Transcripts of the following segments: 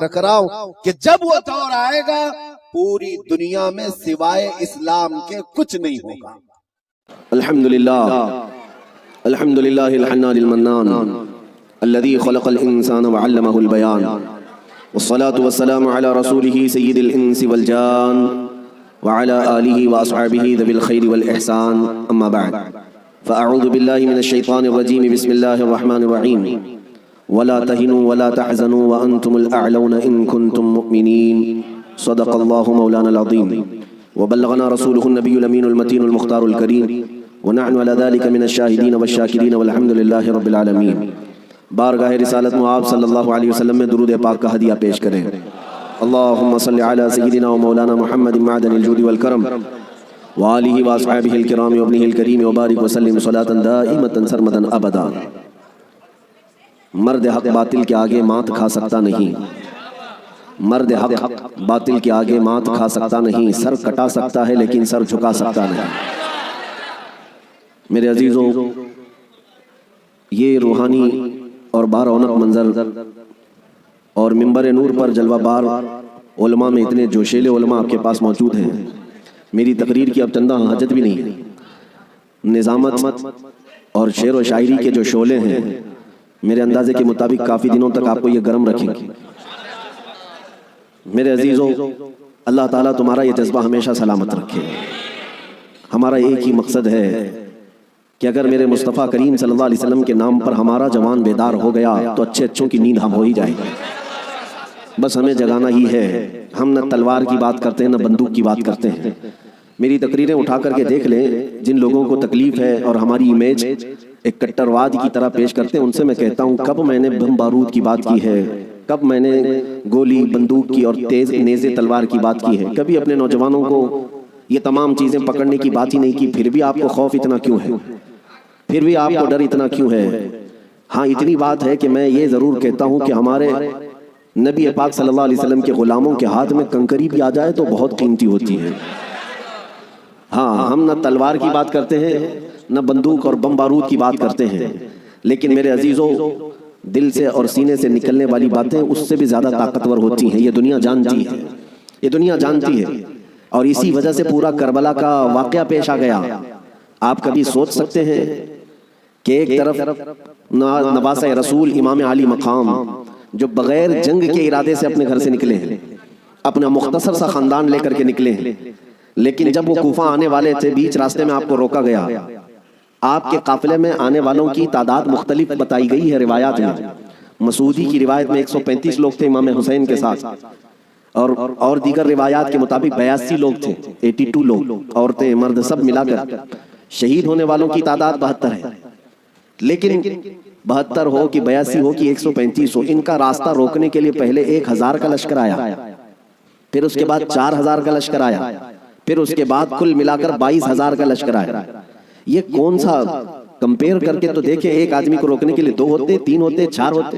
رکھ رہا ہوں کہ جب وہ دور آئے گا پوری دنیا میں سوائے اسلام کے کچھ نہیں ہوگا۔ الحمدللہ الحنان المنان الذي خلق الانسان وعلمه البيان والصلاة والسلام على رسوله سيد الانس والجان وعلى آله واصحابه ذوي الخير والاحسان اما بعد فاعوذ بالله من الشيطان الرجيم بسم الله الرحمن الرحيم ولا تهنوا ولا تحزنوا وانتم الاعلون ان كنتم مؤمنين صدق الله مولانا العظيم وبلغنا رسوله النبي الامين المتين المختار الكريم ونحن على ذلك من الشاهدين والشاكرين والحمد لله رب العالمين۔ بارگاہ رسالت میں آپ صلی اللہ علیہ وسلم میں درود پاک کا ہدیہ پیش کریں۔ اللہم صلی علی سیدنا و مولانا محمد معدن الجود والکرم وآلہ واصحابہ الکرام وابنہ الکریم وبارک وسلم صلاة دائمتا سرمدا ابدا۔ مرد حق باطل کے آگے مات کھا سکتا نہیں، مرد حق باطل کے آگے مات کھا سکتا نہیں، سر کٹا سکتا ہے لیکن سر جھکا سکتا نہیں۔ میرے عزیزوں، یہ روحانی اور بارونق منظر اور منبر نور پر جلوہ بار علماء میں اتنے جوشیلے علماء آپ کے پاس موجود ہیں، میری تقریر کی اب چندہ حاجت بھی نہیں ہے۔ نظامت اور شعر و شاعری کے جو شعلے ہیں میرے اندازے کے مطابق کافی دنوں تک آپ کو یہ گرم رکھیں گے۔ میرے عزیزوں، اللہ تعالیٰ تمہارا یہ جذبہ ہمیشہ سلامت رکھے۔ ہمارا ایک ہی مقصد ہے کہ اگر میرے مصطفیٰ کریم صلی اللہ علیہ وسلم کے نام پر ہمارا جوان بیدار ہو گیا تو اچھے اچھوں کی نیند ہم ہو ہی جائے گی۔ بس ہمیں جگانا ہی ہے۔ ہم نہ تلوار کی بات کرتے ہیں نہ بندوق کی بات کرتے ہیں۔ میری تقریریں اٹھا کر کے دیکھ لیں، جن لوگوں کو تکلیف ہے اور ہماری امیج ایک کٹرواد کی طرح پیش کرتے ہیں، ان سے میں کہتا ہوں کب میں نے بم بارود کی بات کی ہے، کب میں نے گولی بندوق کی اور تیز نیزے تلوار کی بات کی ہے؟ کبھی اپنے نوجوانوں کو یہ تمام چیزیں پکڑنے کی بات ہی نہیں کی۔ پھر بھی آپ کو خوف اتنا کیوں ہے؟ پھر بھی آپ کو ڈر اتنا کیوں ہے؟ ہاں اتنی بات ہے کہ میں یہ ضرور کہتا ہوں کہ ہمارے نبی پاک صلی اللہ علیہ وسلم کے غلاموں کے ہاتھ میں کنکری بھی آ جائے تو بہت قیمتی ہوتی ہے۔ ہاں، ہم نہ تلوار کی بات کرتے ہیں نہ بندوق اور بم بارود کی بات کرتے ہیں، لیکن میرے عزیزوں، دل سے اور سینے سے نکلنے والی باتیں اس سے بھی زیادہ طاقتور ہوتی ہیں۔ یہ دنیا جانتی ہے، یہ دنیا جانتی ہے، اور اسی وجہ سے پورا کربلا کا واقعہ پیش آ گیا۔ آپ کبھی سوچ سکتے ہیں کہ ایک طرف نواسہ رسول امام علی مقام جو بغیر جنگ کے ارادے سے اپنے گھر سے نکلے ہیں، اپنا مختصر سا خاندان لے کر کے نکلے ہیں، لیکن جب وہ کوفہ آنے والے تھے بیچ راستے میں آپ کو روکا گیا۔ آپ کے قافلے میں آنے والوں کی تعداد مختلف بتائی گئی ہے روایات میں۔ مسعودی کی روایت میں 135 لوگ تھے امام حسین کے ساتھ، اور دیگر روایات کے مطابق 82 لوگ تھے، 82 لوگ، عورتیں مرد سب ملا کر۔ شہید ہونے والوں کی تعداد 72 ہے، لیکن 72 ہو کہ 82 ہو کہ 135 ہو، ان کا راستہ روکنے کے لیے پہلے 1000 کا لشکر آیا، پھر اس کے بعد 4000 کا لشکر آیا، پھر اس کے بعد کل ملا کر 22000 کا لشکر آیا۔ یہ کون سا کمپیئر کر کے تو دیکھیں، ایک آدمی کو روکنے کے لیے 2 ہوتے، 3 ہوتے، 4 ہوتے۔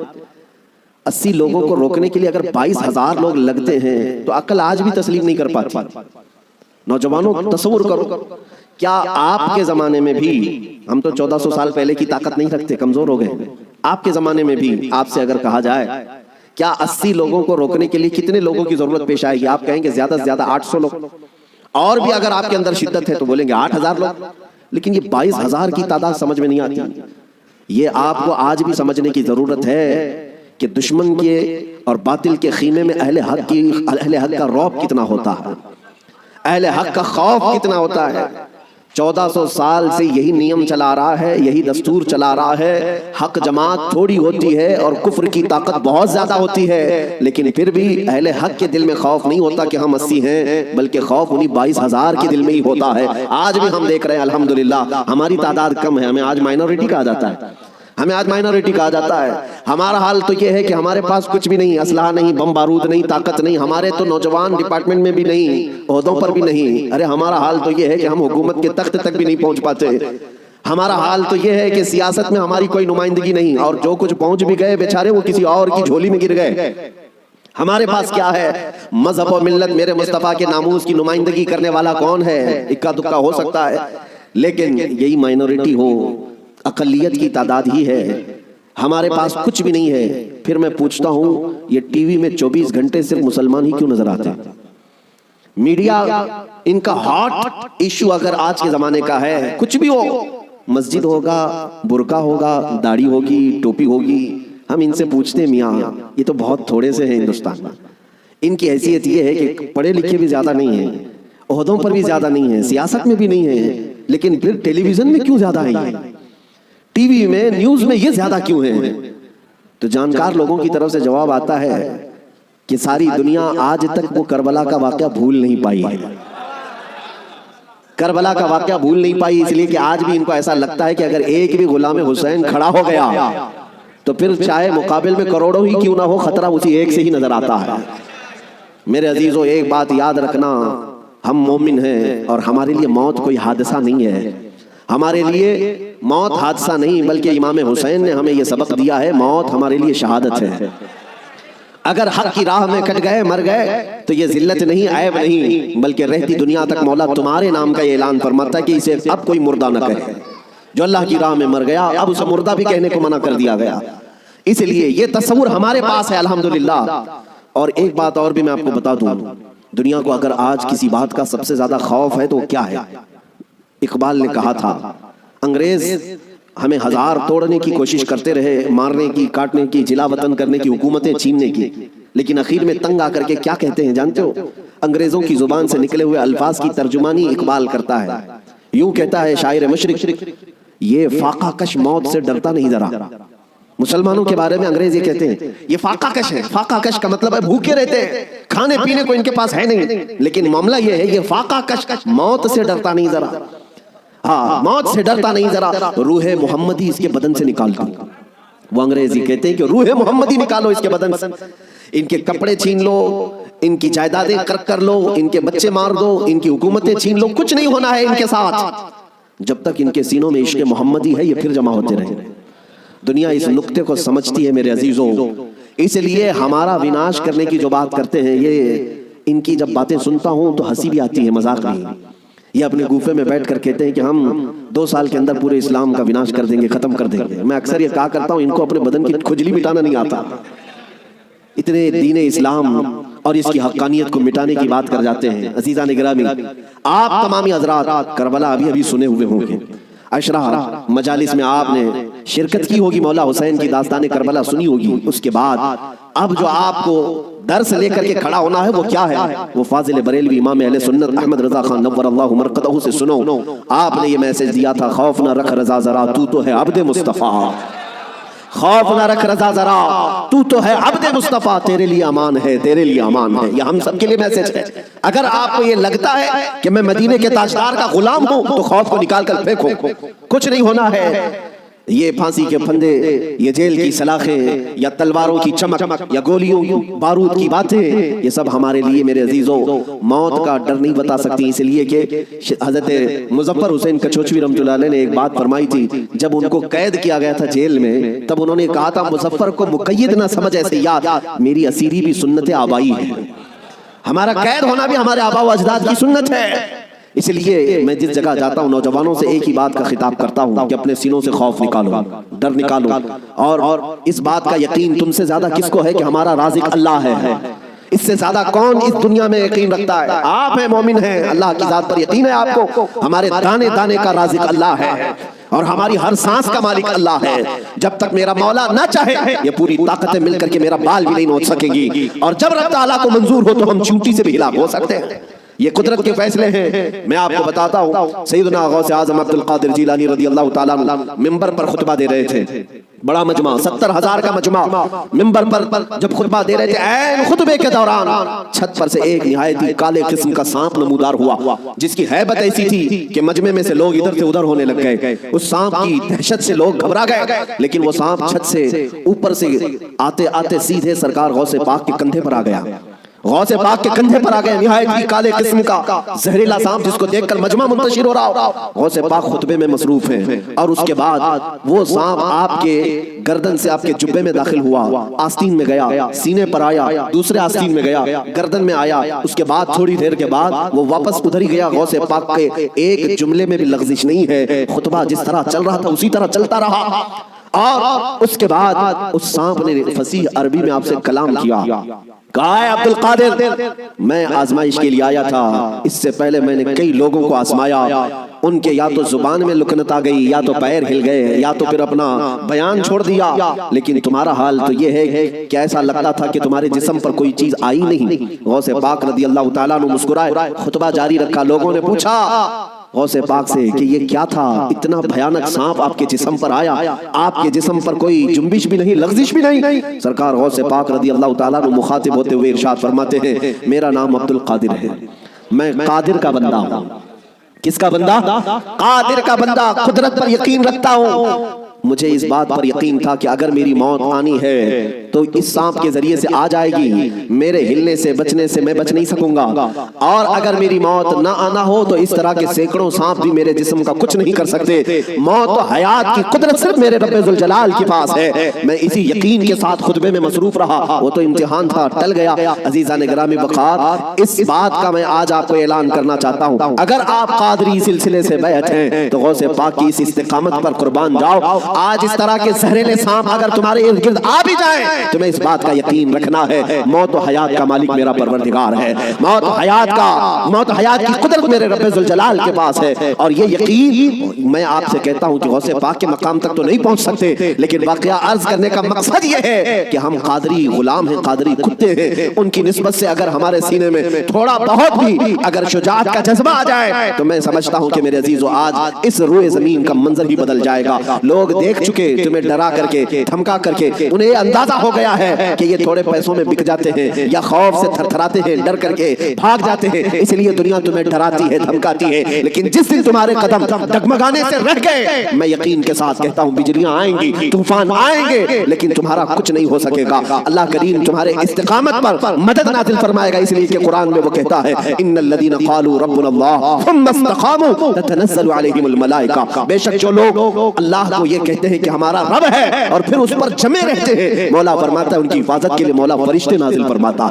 80 لوگوں کو روکنے کے لیے اگر 22000 لوگ لگتے ہیں تو عقل آج بھی تسلیم نہیں کر پاتی۔ نوجوانوں تصور کرو، کیا آپ کے زمانے میں بھی، ہم تو 1400 سال پہلے کی طاقت نہیں رکھتے، کمزور ہو گئے، آپ کے زمانے میں بھی آپ سے اگر کہا جائے کیا 80 لوگوں کو روکنے کے لیے کتنے لوگوں کی ضرورت پیش آئے گی؟ آپ کہیں گے زیادہ سے زیادہ 800 لوگ، اور بھی اگر آپ کے اندر شدت ہے تو بولیں گے 8000 لوگ، لیکن یہ 22000 کی تعداد سمجھ میں نہیں آتی۔ یہ آپ کو آج بھی سمجھنے کی ضرورت ہے کہ دشمن کے اور باطل کے خیمے میں اہل حق کا رعب کتنا ہوتا ہے، اہل حق کا خوف کتنا ہوتا ہے۔ 1400 سال سے یہی نیم چلا رہا ہے، یہی دستور چلا رہا ہے۔ حق جماعت تھوڑی ہوتی ہے اور کفر کی طاقت بہت زیادہ ہوتی ہے، لیکن پھر بھی اہل حق کے دل میں خوف نہیں ہوتا کہ ہم 80 ہیں، بلکہ خوف انہی 22000 کے دل میں ہی ہوتا ہے۔ آج بھی ہم دیکھ رہے ہیں الحمدللہ ہماری تعداد کم ہے، ہمیں آج مائنورٹی کہا جاتا ہے، ہمیں آج مائنورٹی کہا جاتا ہے۔ ہمارا حال تو یہ ہے کہ ہمارے پاس کچھ بھی نہیں، اسلحہ نہیں، بم بارود نہیں، طاقت نہیں، ہمارے تو نوجوان ڈپارٹمنٹ میں بھی نہیں، عہدوں پر بھی نہیں۔ ارے ہمارا حال تو یہ ہے کہ ہم حکومت کے تخت تک بھی نہیں پہنچ پاتے۔ ہمارا حال تو یہ ہے کہ سیاست میں ہماری کوئی نمائندگی نہیں، اور جو کچھ پہنچ بھی گئے بیچارے وہ کسی اور کی جھولی میں گر گئے۔ ہمارے پاس کیا ہے؟ مذہب و ملت، میرے مصطفیٰ کے ناموس کی نمائندگی کرنے والا کون ہے؟ اکا دکا ہو سکتا ہے، لیکن یہی مائنورٹی ہو، اقلیت کی تعداد ہی ہے ہمارے پاس کچھ بھی نہیں ہے، پھر میں پوچھتا ہوں یہ ٹی وی میں 24 گھنٹے صرف مسلمان ہی کیوں نظر آتے ہیں؟ میڈیا ان کا ہاٹ ایشو اگر آج کے زمانے کا ہے، کچھ بھی ہو، مسجد ہوگا، برقع ہوگا، داڑھی ہوگی، ٹوپی ہوگی، ہم ان سے پوچھتے ہیں میاں یہ تو بہت تھوڑے سے ہیں ہندوستان میں، ان کی حیثیت یہ ہے کہ پڑھے لکھے بھی زیادہ نہیں ہیں، عہدوں پر بھی زیادہ نہیں ہیں، سیاست میں بھی نہیں ہیں، لیکن پھر ٹیلی ویژن میں کیوں زیادہ ہیں، ٹی وی میں نیوز میں یہ زیادہ کیوں ہیں؟ تو جانکار لوگوں کی طرف سے جواب آتا ہے کہ ساری دنیا آج تک وہ کربلا کا واقعہ بھول نہیں پائی ہے، کربلا کا واقعہ بھول نہیں پائی، اس لیے کہ آج بھی ان کو ایسا لگتا ہے کہ اگر ایک بھی غلام حسین کھڑا ہو گیا تو پھر چاہے مقابل میں کروڑوں ہی کیوں نہ ہو، خطرہ اسی ایک سے ہی نظر آتا ہے۔ میرے عزیزوں ایک بات یاد رکھنا، ہم مومن ہیں اور ہمارے لیے موت کوئی حادثہ نہیں ہے، ہمارے لیے موت حادثہ نہیں بلکہ امام حسین نے ہمیں یہ سبق دیا ہے، موت ہمارے لیے شہادت ہے۔ اگر حق کی راہ میں کٹ گئے، مر گئے تو یہ ذلت نہیں، عیب نہیں، بلکہ رہتی دنیا تک مولا تمہارے نام کا یہ اعلان فرماتا ہے کہ اسے اب کوئی مردہ نہ کہے، جو اللہ کی راہ میں مر گیا اب اسے مردہ بھی کہنے کو منع کر دیا گیا۔ اس لیے یہ تصور ہمارے پاس ہے الحمدللہ۔ اور ایک بات اور بھی میں آپ کو بتا دوں، دنیا کو اگر آج کسی بات کا سب سے زیادہ خوف ہے تو کیا ہے؟ اقبال نے کہا تھا انگریز ہمیں ہزار توڑنے کی کوشش کرتے رہے، مارنے کی، کاٹنے کی، جلا وطن کرنے کی، حکومتیں چھیننے کی، لیکن اخیر میں تنگ آ کر کے کیا کہتے ہیں جانتے ہو؟ انگریزوں کی زبان سے نکلے ہوئے الفاظ کی ترجمانی اقبال کرتا ہے، یوں کہتا ہے شاعر مشرق، یہ فاقہ کش موت سے ڈرتا نہیں ذرا۔ مسلمانوں کے بارے میں انگریز یہ کہتے ہیں یہ فاقہ کش ہے، فاقہ کش کا مطلب ہے بھوکے رہتے ہیں، کھانے پینے کو ان کے پاس ہے نہیں، لیکن معاملہ یہ ہے یہ فاقہ کش موت سے ڈرتا نہیں ذرا، ہاں موت سے ڈرتا نہیں ذرا، روح محمدی اس کے بدن سے نکالتا۔ وہ انگریزی کہتے ہیں کہ روح محمدی نکالو اس کے بدن سے، ان کے کپڑے چھین لو، ان کی جائیدادیں قرق کر لو، ان کے بچے مار دو، ان کی حکومتیں چھین لو، کچھ نہیں ہونا ہے ان کے ساتھ جب تک ان کے سینوں میں عشق محمدی ہے، یہ پھر جمع ہوتے رہیں۔ دنیا اس نقطے کو سمجھتی ہے میرے عزیزوں، اس لیے ہمارا وناش کرنے کی جو بات کرتے ہیں، یہ ان کی جب باتیں سنتا ہوں تو ہنسی بھی آتی ہے، مذاق بھی۔ یہ اپنے گوفے میں بیٹھ کر کہتے ہیں کہ ہم 2 سال کے اندر پورے اسلام کا وناش کر دیں گے، ختم کر دیں گے۔ میں اکثر یہ کہا کرتا ہوں ان کو اپنے بدن کی کھجلی مٹانا نہیں آتا، اتنے دین اسلام اور اس کی حقانیت کو مٹانے کی بات کر جاتے ہیں۔ عزیزان گرامی، آپ تمامی حضرات کربلا ابھی سنے ہوئے ہوں گے، عشرہ مجالس میں آپ نے شرکت کی ہوگی، مولا حسین کی داستان کربلا سنی ہوگی۔ اس کے بعد اب جو آپ کو درس لے کر کے کھڑا ہونا ہے وہ کیا ہے؟ وہ فاضل بریلوی امام اہل سنت احمد رضا خان نور اللہ مرقدہ سے سنو۔ آپ نے یہ میسج دیا تھا، خوف نہ رکھ رضا ذرا تو تو ہے عبد مصطفیٰ، خوف نہ رکھ رضا ذرا تو تو ہے عبد مصطفیٰ، تیرے لیے امان ہے، تیرے لیے امان ہے۔ یہ ہم سب کے لیے میسج ہے۔ اگر آپ کو یہ لگتا ہے کہ میں مدینے کے تاجدار کا غلام ہوں تو خوف کو نکال کر پھینکو، کچھ نہیں ہونا ہے۔ یہ پھانسی کے پھندے، یہ جیل کی سلاخیں، یا تلواروں کی چمک، یا گولیوں بارود کی باتیں، یہ سب ہمارے لیے میرے عزیزوں موت کا ڈر نہیں بتا سکتی، اس لیے کہ حضرت مظفر حسین کچھوچوی رحمۃ اللہ علیہ نے ایک بات فرمائی تھی، جب ان کو قید کیا گیا تھا جیل میں، تب انہوں نے کہا تھا مظفر کو مقید نہ سمجھ ایسے یاد، میری اسیری بھی سنت آبائی ہے، ہمارا قید ہونا بھی ہمارے آبا و اجداد کی سنت ہے۔ اس لیے میں جس جگہ جاتا ہوں نوجوانوں سے ایک ہی بات کا خطاب کرتا ہوں کہ اپنے سینوں سے خوف نکالو، ڈر نکالو، اور اس بات کا یقین تم سے زیادہ کس کو ہے کہ ہمارا رازق اللہ ہے؟ اس سے زیادہ کون اس دنیا میں یقین رکھتا ہے؟ آپ ہیں، مومن ہیں، اللہ کی ذات پر یقین ہے آپ کو، ہمارے دانے دانے کا رازق اللہ ہے اور ہماری ہر سانس کا مالک اللہ ہے۔ جب تک میرا مولا نہ چاہے یہ پوری طاقتیں مل کر کے میرا بال بھی نہیں نوچ سکیں گی، اور جب رب تعالیٰ کو منظور ہو تو ہم چونٹی سے بھی ہلاک ہو سکتے ہیں۔ یہ قدرت کے فیصلے ہیں۔ میں آپ کو بتاتا ہوں، سیدنا غوث اعظم عبد القادر جیلانی رضی اللہ تعالیٰ عنہ منبر پر خطبہ دے رہے تھے، بڑا مجمع، 70,000 کا مجمع، منبر پر جب خطبہ دے رہے تھے، عین خطبے کے دوران چھت پر سے ایک نہایت ہی کالے قسم کا سانپ نمودار ہوا، جس کی ہیبت ایسی تھی کہ مجمع میں سے لوگ ادھر سے ادھر ہونے لگ گئے۔ اس سانپ کی دہشت سے لوگ گھبرا گئے، لیکن وہ سانپ چھت سے اوپر سے آتے آتے سیدھے سرکار غوث پاک کے کندھے پر آ گیا، غوث پاک کے کندھے پر آ گئے، نہایت ہی کالے قسم کا زہریلا سانپ جس کو دیکھ کر مجمع منتشر ہو رہا ہو۔ غوث پاک خطبے میں مصروف ہیں، اور اس کے بعد وہ سانپ آپ کے گردن سے آپ کے جبے میں داخل ہوا، آستین میں گیا، سینے پر آیا، دوسرے آستین میں گیا، گردن میں آیا، اس کے بعد تھوڑی دیر کے بعد وہ واپس ادھر ہی گیا۔ غوث پاک کے ایک جملے میں بھی لغزش نہیں ہے، خطبہ جس طرح چل رہا تھا اسی طرح چلتا رہا۔ اور اس کے بعد اس سانپ نے فصیح عربی میں آپ سے کلام کیا، کہا ہے عبد القادر میں آزمائش کے لیے آیا تھا، اس سے پہلے میں نے کئی لوگوں کو آزمایا، ان کے یا تو زبان میں لکنت آ گئی، یا تو پیر ہل گئے، یا تو پھر اپنا بیان چھوڑ دیا، لیکن تمہارا حال تو یہ ہے کہ ایسا لگتا تھا کہ تمہارے جسم پر کوئی چیز آئی نہیں۔ غوث پاک رضی اللہ تعالیٰ عنہ مسکرائے، خطبہ جاری رکھا۔ لوگوں نے پوچھا غوث پاک سے کہ یہ کیا تھا، اتنا بھیانک سانپ آپ کے جسم پر آیا، آپ کے جسم پر کوئی جنبش بھی نہیں، لغزش بھی نہیں۔ سرکار غوث پاک رضی اللہ تعالیٰ عنہ مخاطب ہوتے ہوئے ارشاد فرماتے ہیں میرا نام عبد القادر ہے، میں قادر کا بندہ ہوں۔ کس کا بندہ؟ قادر کا بندہ، قدرت پر یقین رکھتا ہوں۔ مجھے اس بات پر یقین تھا کہ اگر میری موت آنی ہے تو اس سانپ کے ذریعے سے آ جائے گی، میرے ہلنے سے بچنے سے میں بچ نہیں سکوں گا، اور اگر میری موت نہ آنا ہو تو اس طرح کے سینکڑوں سانپ بھی میرے جسم کا کچھ نہیں کر سکتے۔ موت و حیات کی قدرت صرف میرے رب ذوالجلال کے پاس ہے۔ میں اسی یقین کے ساتھ خطبے میں مصروف رہا، وہ تو امتحان تھا، ٹل گیا۔ عزیزان گرامی وقار، اس بات کا میں آج آپ کو اعلان کرنا چاہتا ہوں، اگر آپ قادری سلسلے سے بیعت ہیں تو غوث پاک کی اس استقامت پر قربان جاؤ۔ آج اس طرح کے زہریلے سانپ اگر تمہارے ارد گرد آ بھی جائیں، تمہیں اس بات کا یقین رکھنا ہے موت و حیات کا مالک میرا پروردگار ہے، موت و حیات کی قدرت میرے رب ذوالجلال کے پاس ہے۔ اور یہ یقین میں آپ سے کہتا ہوں کہ غوث پاک کے مقام تک تو نہیں پہنچ سکتے، لیکن واقعہ عرض کرنے کا مقصد یہ ہے کہ ہم قادری غلام ہیں، قادری کتے ہیں۔ ان کی نسبت سے اگر ہمارے سینے میں تھوڑا بہت بھی اگر شجاعت کا جذبہ آ جائے تو میں سمجھتا ہوں کہ میرے عزیزو آج اس روئے زمین کا منظر ہی بدل جائے گا۔ لوگ دیکھ چکے تمہیں ڈرا کر کے، دھمکا کر کے، انہیں یہ اندازہ ہو گیا ہے کہ یہ تھوڑے پیسوں میں بک جاتے ہیں، یا خوف سے تھر تھراتے ہیں، ڈر کر کے بھاگ جاتے ہیں، اس لیے دنیا تمہیں ڈراتی ہے، دھمکاتی ہے۔ لیکن جس دن تمہارے قدم ڈگمگانے سے رہ گئے، میں یقین کے ساتھ کہتا ہوں بجلیاں آئیں گی، طوفان آئیں گے، لیکن تمہارا کچھ نہیں ہو سکے گا۔ اللہ کریم تمہارے استقامت پر مدد نازل فرمائے گا، اس لیے کہ قرآن میں وہ کہتا ہے ان الذین قالوا ربنا اللہ ثم استقاموا تتنزل علیہم الملائکہ، بے شک جو لوگ اللہ کو یہ کہتے ہیں کہ ہمارا رب ہے اور پھر اس پر جمے رہتے ہیں، مولا فرماتا ہے ان کی حفاظت کے لیے مولا فرشتے نازل فرماتا۔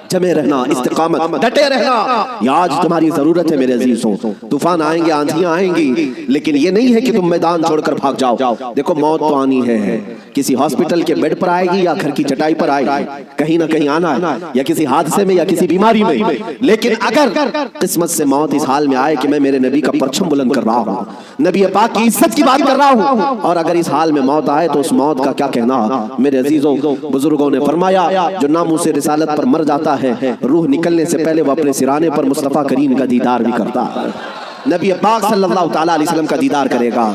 جمے رہنا، استقامت، ڈٹے رہنا، یہ آج تمہاری ضرورت ہے میرے عزیزوں۔ طوفان آئیں گے، آندھیاں آئیں گی، لیکن یہ نہیں ہے کہ تم میدان چھوڑ کر بھاگ جاؤ۔ دیکھو موت تو آنی ہے، کسی ہاسپٹل کے بیڈ پر آئے گی یا گھر کی چٹائی پر آئے گی، کہیں نہ کہیں آنا ہے، یا کسی حادثے میں یا کسی بیماری میں۔ لیکن اگر قسمت سے موت اس حال میں آئے کہ میں میرے نبی کا پرچم بلند کر رہا ہوں، نبی پاک کی عزت کی بات کر رہا ہوں، اور اگر اس حال میں موت آئے تو اس موت کا کیا کہنا؟ میرے عزیزوں، بزرگوں نے فرمایا جو ناموس رسالت پر مر جاتا ہے، روح نکلنے سے پہلے وہ اپنے سرانے پر مصطفیٰ کریم کا دیدار بھی کرتا ہے، نبی پاک صلی اللہ تعالیٰ علیہ وسلم کا دیدار کرے گا۔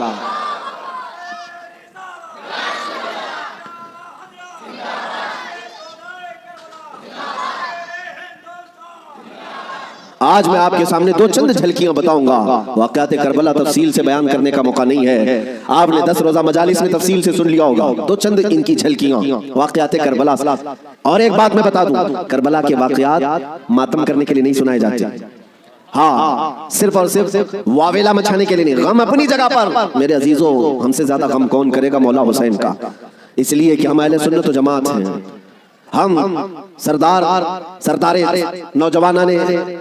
آج میں آپ کے سامنے دو چند جھلکیاں بتاؤں گا، واقعات کربلا تفصیل سے بیان کرنے کا موقع نہیں ہے، آپ نے 10 روزہ مجالس میں تفصیل سے سن لیا ہوگا، دو چند ان کی جھلکیاں واقعات کربلا۔ اور ایک بات میں بتا دوں، کربلا کے واقعات ماتم کرنے کے لیے نہیں سنائے جاتے، ہاں صرف اور صرف واویلا مچھانے کے لیے نہیں، غم اپنی جگہ پر۔ میرے عزیزوں، ہم سے زیادہ غم کون کرے گا؟ مولا حسین کا، اس لیے کہ ہم اہل سنت و جماعت ہیں، ہم سردار نوجوانان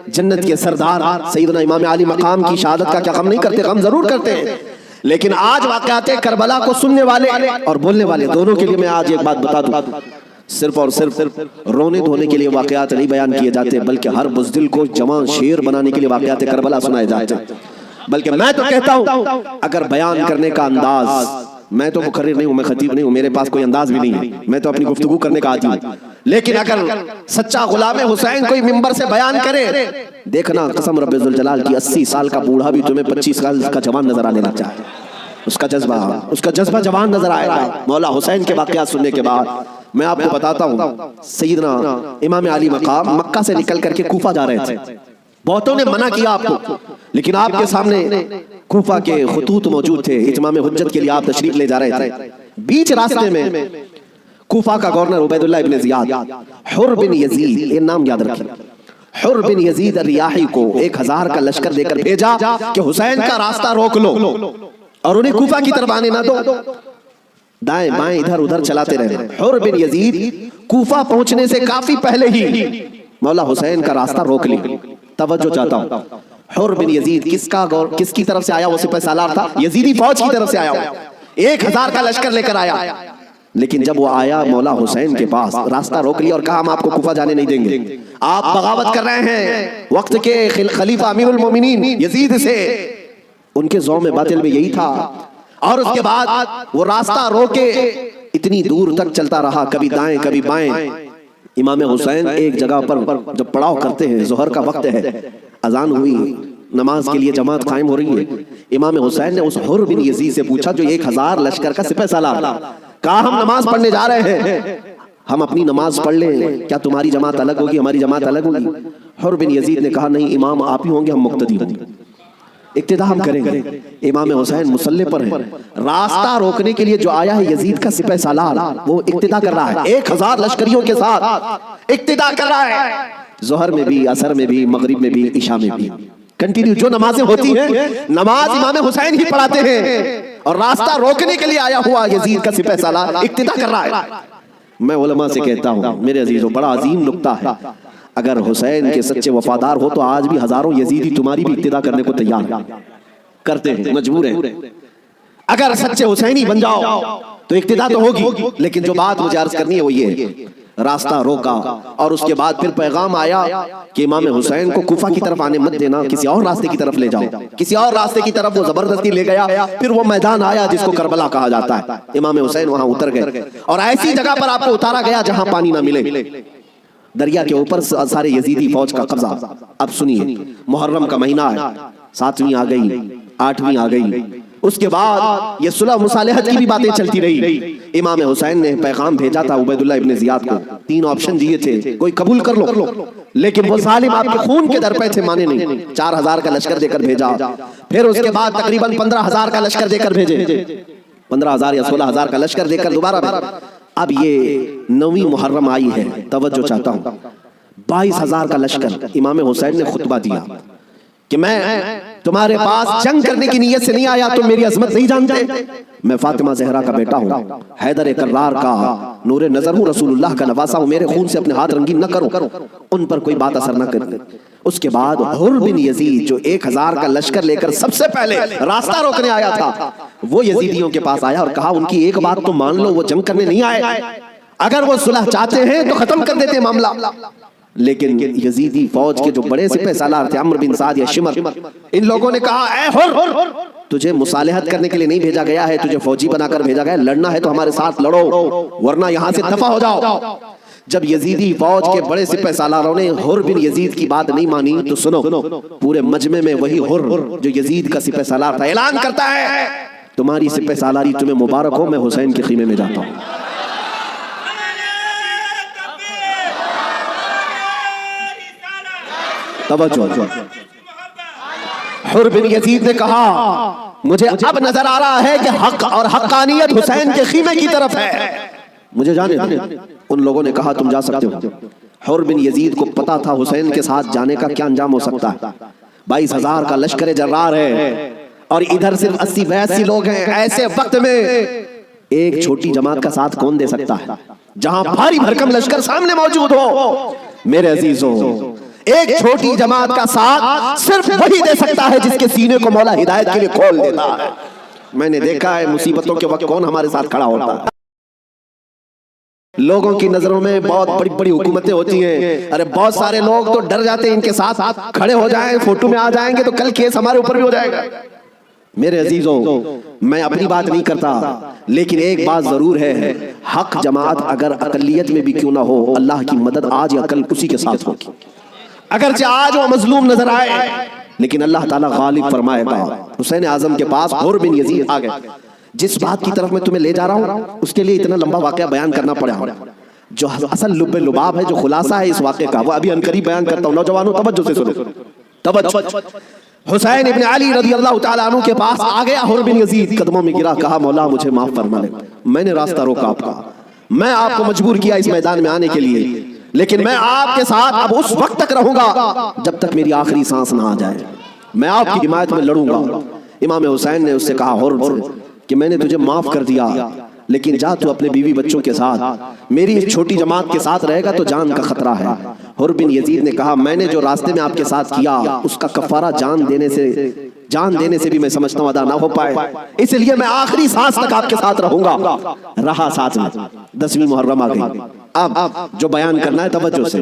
جنت کے سردار سیدنا امام علی مقام کی شہادت کا کیا غم نہیں کرتے؟ غم ضرور کرتے ہیں، لیکن آج واقعات کربلا کو سننے والے اور بولنے والے دونوں کے لیے میں آج ایک بات بتا دوں، صرف اور صرف رونے دھونے کے لیے واقعات نہیں بیان کیے جاتے، بلکہ ہر بزدل کو جوان شیر بنانے کے لیے واقعات کربلا سنائے جاتے ہیں۔ بلکہ میں تو کہتا ہوں اگر بیان کرنے کا انداز، میں تو مقرر نہیں ہوں، میں خطیب نہیں ہوں، میرے پاس کوئی انداز بھی نہیں ہے، میں تو اپنی گفتگو کرنے کا عادی ہوں، لیکن اگر سچا غلام حسین کوئی منبر سے بیان کرے، دیکھنا قسم رب ذوالجلال کی 80 سال کا بوڑھا بھی تمہیں 25 سال کا جوان نظر آنے لگ جائے، اس کا جذبہ جوان نظر آئے گا۔ مولا حسین کے واقعات سننے کے بعد میں آپ کو بتاتا ہوں، سیدنا امام علی مقام مکہ سے نکل کر کے کوفہ جا رہے تھے، بہتوں نے منع کیا آپ کو، لیکن آپ کے سامنے کوفہ کے خطوط موجود تھے، اتمام حجت کے لیے آپ تشریف لے جا رہے تھے۔ بیچ راستے میں کوفہ کا گورنر عبید اللہ ابن زیاد، حر بن یزید، یہ نام یاد رکھیں، حر بن یزید الریاحی کو 1000 کا لشکر دے کر بھیجا کہ حسین کا راستہ روک لو اور انہیں کوفہ کی طرف آنے نہ دو، دائیں بائیں ادھر ادھر چلاتے رہے۔ حر بن یزید کوفہ پہنچنے سے کافی پہلے ہی مولا حسین کا راستہ روک لی۔ توجہ چاہتا ہوں، حر بن یزید کس کی طرف سے آیا؟ وہ سپہ سالار تھا، یزیدی فوج کی طرف سے آیا ہوا، 1000 کا لشکر لے کر آیا، لیکن جب وہ آیا مولا حسین کے پاس راستہ روک لیا اور کہا ہم آپ کو کوفہ جانے نہیں دیں گے، آپ بغاوت کر رہے ہیں وقت کے خلیفہ امیر المومنین یزید سے، ان کے ذوق میں باطل میں یہی تھا۔ اور اس کے بعد وہ راستہ روکے اتنی دور تک چلتا رہا، کبھی دائیں کبھی بائیں۔ امام حسین ایک جگہ پر جب پڑاؤ کرتے ہیں، ظہر کا وقت ہے، اذان ہوئی، نماز کے لیے جماعت قائم ہو رہی ہے، امام حسین نے اس حر بن یزید سے پوچھا جو 1000 لشکر کا سپہ سالار، کہا ہم نماز پڑھنے جا رہے ہیں، ہم اپنی نماز پڑھ لیں، کیا تمہاری جماعت الگ ہوگی ہماری جماعت الگ ہوگی؟ حر بن یزید نے کہا نہیں امام آپ ہی ہوں گے، ہم مقتدی ہوں گے، اقتداء ہم کریں گے۔ امام حسین مسلح پر ہیں، راستہ روکنے کے لیے جو آیا ہے یزید کا سپہ سالار، وہ اقتداء کر رہا ہے 1000 لشکریوں کے ساتھ، اقتداء کر رہا ہے، ظہر میں بھی، عصر میں بھی، مغرب میں بھی، عشاء میں بھی، کنٹینیو جو نمازیں ہوتی ہیں نماز امام حسین ہی پڑھاتے ہیں، اور راستہ روکنے کے لیے آیا ہوا یزید کا سپہ سالار اقتداء کر رہا ہے۔ میں علماء سے کہتا ہوں میرے عزیزوں، بڑا عظیم نکتہ ہے، اگر حسین کے سچے وفادار ہو تو آج بھی ہزاروں یزیدی تمہاری بھی اقتداء کرنے کو تیار ہیں، کرتے ہیں، مجبور ہیں۔ اگر سچے حسینی بن جاؤ تو اقتداء تو ہوگی، لیکن جو بات مجھے عرض کرنی ہے وہ یہ ہے، راستہ روکا اور اس کے بعد پھر پیغام آیا کہ امام حسین کو کوفہ کی طرف آنے مت دینا، کسی اور راستے کی طرف لے جاؤ، کسی اور راستے کی طرف وہ زبردستی لے گیا۔ پھر وہ میدان آیا جس کو کربلا کہا جاتا ہے، امام حسین وہاں اتر گئے اور ایسی جگہ پر آپ کو اتارا گیا جہاں پانی نہ ملے، دریا کے اوپر سارے یزیدی فوج کا قبضہ۔ اب سنیے، محرم کا مہینہ ہے، 7ویں آ گئی، 8ویں آ گئی، اس کے بعد یہ صلح مصالحت کی بھی باتیں چلتی رہی۔ امام حسین نے پیغام بھیجا تھا عبیداللہ ابن زیاد کو، 3 آپشن دیے تھے، کوئی قبول کر لو، لیکن وہ ظالم آپ کے خون کے در پہ تھے، مانے نہیں، 4000 کا لشکر دے کر بھیجا، پھر اس کے بعد تقریباً 15000 کا لشکر دے کر بھیجے، 15000 یا 16000 کا لشکر دے کر دوبارہ بھیجا۔ اب یہ 9ویں محرم آئی ہے، توجہ چاہتا ہوں، 22000 کا لشکر، امام حسین نے خطبہ دیا کہ میں تمہارے پاس جنگ کرنے کی نیت سے نہیں آیا، تم میری عظمت نہیں جانتے، میں فاطمہ زہرا کا بیٹا ہوں، حیدر کرار کا نور نظر ہوں، رسول اللہ کا نواسا ہوں، میرے خون سے اپنے ہاتھ رنگین نہ کرو، ان پر کوئی بات اثر نہ کرے۔ اس کے بعد حر بن یزید جو 1000 کا لشکر لے کر سب سے پہلے راستہ روکنے آیا تھا، وہ یزیدیوں کے پاس آیا اور کہا ان کی ایک بات تو مان لو، وہ جنگ کرنے نہیں آئے، اگر وہ صلح چاہتے ہیں تو ختم کر دیتے معاملہ۔ لیکن یزیدی فوج کے جو بڑے سپہ سالار تھے عمرو بن سعد یا شمر، ان لوگوں نے کہا اے حر، تجھے مصالحت کرنے کے لیے نہیں بھیجا گیا ہے، تجھے فوجی بنا کر بھیجا گیا ہے، لڑنا ہے تو ہمارے ساتھ لڑو ورنہ یہاں سے دفع ہو جاؤ۔ جب یزیدی فوج کے بڑے سپہ سالاروں نے حر بن یزید کی بات نہیں مانی تو سنو، پورے مجمع میں وہی حر جو یزید کا سپہ سالار تھا اعلان کرتا ہے تمہاری سپہ سالاری تمہیں مبارک ہو، میں حسین کے خیمے میں جاتا ہوں۔ توجہ، حر بن یزید نے کہا مجھے اب نظر آ رہا ہے کہ حق اور حقانیت حسین کے خیمے کی طرف ہے، مجھے جانے دیں۔ ان لوگوں نے کہا تم جا سکتے ہو۔ حر بن یزید کو پتا تھا حسین کے ساتھ جانے کا کیا انجام ہو سکتا ہے، 22000 کا لشکر جرار ہے اور ادھر صرف 80-82 لوگ ہیں، ایسے وقت میں ایک چھوٹی جماعت کا ساتھ کون دے سکتا ہے جہاں بھاری بھرکم لشکر سامنے موجود ہو؟ میرے عزیزوں، ایک چھوٹی جماعت کا ساتھ صرف وہی دے سکتا ہے جس کے سینے کو مولا ہدایت کے لیے کھول دیتا ہے۔ میں نے دیکھا ہے مصیبتوں کے وقت کون ہمارے ساتھ کھڑا ہوتا ہے۔ لوگوں کی نظروں میں بہت بڑی بڑی حکومتیں ہوتی ہیں، ارے بہت سارے لوگ تو ڈر جاتے ہیں ان کے ساتھ کھڑے ہو جائیں، فوٹو میں آ جائیں گے تو کل کیس ہمارے اوپر بھی ہو جائے گا۔ میرے عزیزوں، میں اپنی بات نہیں کرتا، لیکن ایک بات ضرور ہے، حق جماعت اگر اقلیت میں بھی کیوں نہ ہو، اللہ کی مدد آج یا کل اسی کے ساتھ ہوگی۔ اگرچہ آج وہ مظلوم نظر آئے لیکن اللہ تعالیٰ غالب فرمائے گا۔ حسین اعظم کے پاس حر بن یزید آ گئے۔ جس بات کی طرف میں تمہیں لے جا رہا ہوں اس کے لیے اتنا لمبا واقعہ بیان کرنا پڑا، جو اصل لب لباب ہے، جو خلاصہ ہے اس واقعے کا، وہ ابھی عنقریب بیان کرتا ہوں۔ نوجوانوں توجہ سے سنو، توجہ۔ حسین ابن علی رضی اللہ تعالیٰ عنہ کے پاس آ گیا حر بن یزید، قدموں میں گرا، کہا مولا مجھے معاف فرما لے، میں نے راستہ روکا آپ کا، میں آپ کو مجبور کیا اس میدان میں آنے کے لیے، لیکن میں آپ کے ساتھ اب اس وقت تک رہوں گا جب تک میری آخری سانس نہ آ جائے، میں آپ کی حمایت میں لڑوں گا۔ امام حسین نے اس سے کہا حر کہ میں نے تجھے معاف کر دیا، لیکن جا تو اپنے بیوی بچوں کے ساتھ، میری اس چھوٹی جماعت کے ساتھ رہے گا تو جان کا خطرہ ہے۔ حر بن یزید نے کہا میں نے جو راستے میں آپ کے ساتھ کیا اس کا کفارہ جان دینے سے جان دینے سے بھی میں سمجھتا ہوں ادا نہ ہو پائے، اس لیے میں آخری سانس تک آپ کے ساتھ رہوں گا۔ رہا ساتھ میں 10ویں محرم آ گئی۔ اب جو بیان کرنا ہے توجہ سے،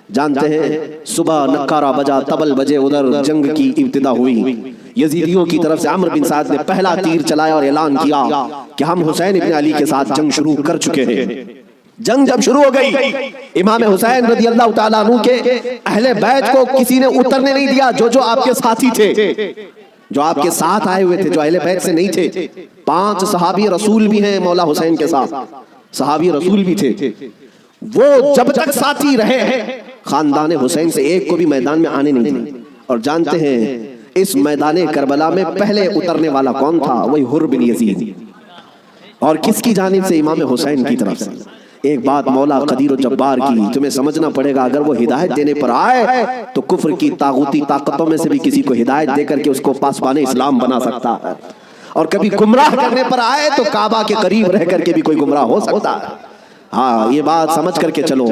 جانتے ہیں صبح نکارہ بجا، طبل بجے، ادھر جنگ کی ابتدا ہوئی۔ یزیدیوں کی طرف سے عمرو بن سعد نے پہلا تیر چلایا اور اعلان کیا کہ ہم حسین ابن علی کے ساتھ جنگ شروع کر چکے ہیں۔ جنگ جب شروع ہو گئی، امام حسین رضی اللہ تعالیٰ عنہ کے اہل بیت کو کسی نے اترنے نہیں دیا، جو آپ کے ساتھی تھے، جو آپ کے ساتھ آئے ہوئے تھے، جو اہل بیت سے نہیں تھے۔ 5 صحابی رسول بھی ہیں مولا حسین کے ساتھ، صحابی رسول بھی تھے، وہ جب تک ساتھی رہے خاندان حسین سے ایک کو بھی میدان میں آنے نہیں دیا۔ اور جانتے ہیں اس میدان کربلا میں پہلے اترنے والا کون تھا؟ وہی حر بن یزید۔ اور کس کی جانب سے؟ امام حسین کی طرف سے۔ ایک بات مولا قدیر و جبار کی تمہیں سمجھنا پڑے گا، اگر وہ ہدایت دینے پر آئے تو کفر کی طاغوتی طاقتوں میں سے بھی کسی کو ہدایت دے کر کے اس کو پاسبان اسلام بنا سکتا ہے، اور کبھی گمراہ کرنے پر آئے تو کعبہ کے قریب رہ کر کے بھی کوئی گمراہ ہو سکتا ہے۔ ہاں یہ بات سمجھ کر کے چلو،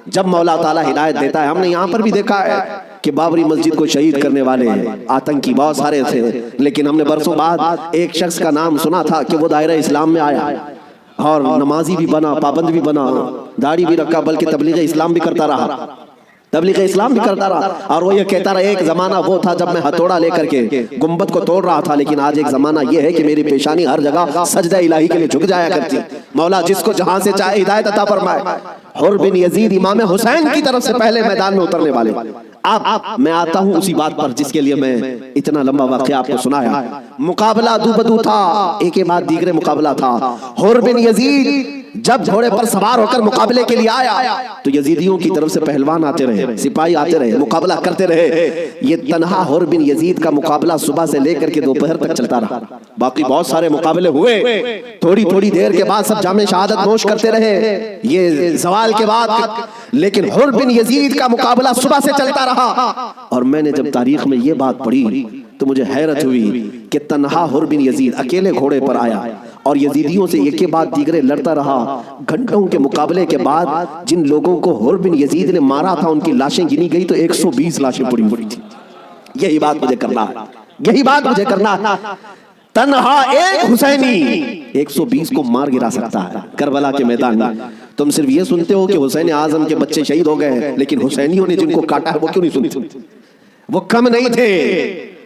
جب مولا تعالیٰ ہدایت دیتا ہے، ہم نے یہاں پر بھی دیکھا ہے کہ بابری مسجد کو شہید کرنے والے آتنکی بہت سارے تھے، لیکن ہم نے برسوں بعد ایک شخص کا نام سنا تھا کہ وہ دائرہ اسلام میں آیا اور نمازی بھی بنا، پابند بھی بنا، داڑھی بھی رکھا، بلکہ تبلیغ اسلام بھی کرتا رہا، تبلیغ اسلام بھی کرتا رہا۔ اور وہ یہ کہتا رہا ایک زمانہ وہ تھا جب میں ہتھوڑا لے کر کے گنبد کو توڑ رہا تھا، لیکن آج ایک زمانہ یہ ہے کہ میری پیشانی ہر جگہ سجدہ الہی کے لیے جھک جایا کرتی۔ مولا جس کو جہاں سے چاہے ہدایت عطا فرمائے۔ حر بن یزید امام حسین کی طرف سے پہلے میدان میں اترنے والے۔ اب میں آتا ہوں اسی بات پر جس کے لیے میں اتنا لمبا واقعہ آپ کو سنایا۔ مقابلہ دو بدو تھا، ایک کے بعد دیگرے مقابلہ تھا۔ حر بن یزید جب گھوڑے پر سوار ہو کر مقابلے کے لیے آیا تو یزیدیوں کی طرف سے پہلوان آتے رہے، سپاہی آتے رہے، مقابلہ کرتے رہے۔ یہ تنہا حر بن یزید کا مقابلہ صبح سے لے کر کے دوپہر تک چلتا رہا۔ باقی بہت سارے مقابلے ہوئے، تھوڑی تھوڑی دیر کے بعد سب جام شہادت نوش کرتے رہے، یہ زوال کے بعد، لیکن حر بن یزید کا مقابلہ صبح سے چلتا رہا۔ اور میں نے جب تاریخ میں یہ بات پڑھی تو مجھے حیرت ہوئی کہ تنہا حر بن یزید اکیلے گھوڑے پر آیا اور یزیدیوں سے ایک کے بعد دیگرے لڑتا رہا۔ گھنٹوں کے مقابلے کے بعد جن لوگوں کو حر بن یزید نے مارا تھا ان کی لاشیں گنی گئی تو 120 لاشیں پڑی ہوئی تھی۔ یہی بات مجھے کرنا ہے، یہی بات مجھے کرنا ہے۔ تنہا ایک حسینی 120 کو مار گرا سکتا ہے کربلا کے میدان میں۔ تم صرف یہ سنتے ہو کہ حسین اعظم کے بچے شہید ہو گئے، لیکن حسینیوں نے جن کو کاٹا ہے وہ کیوں نہیں سنتے؟ وہ کم نہیں تھے،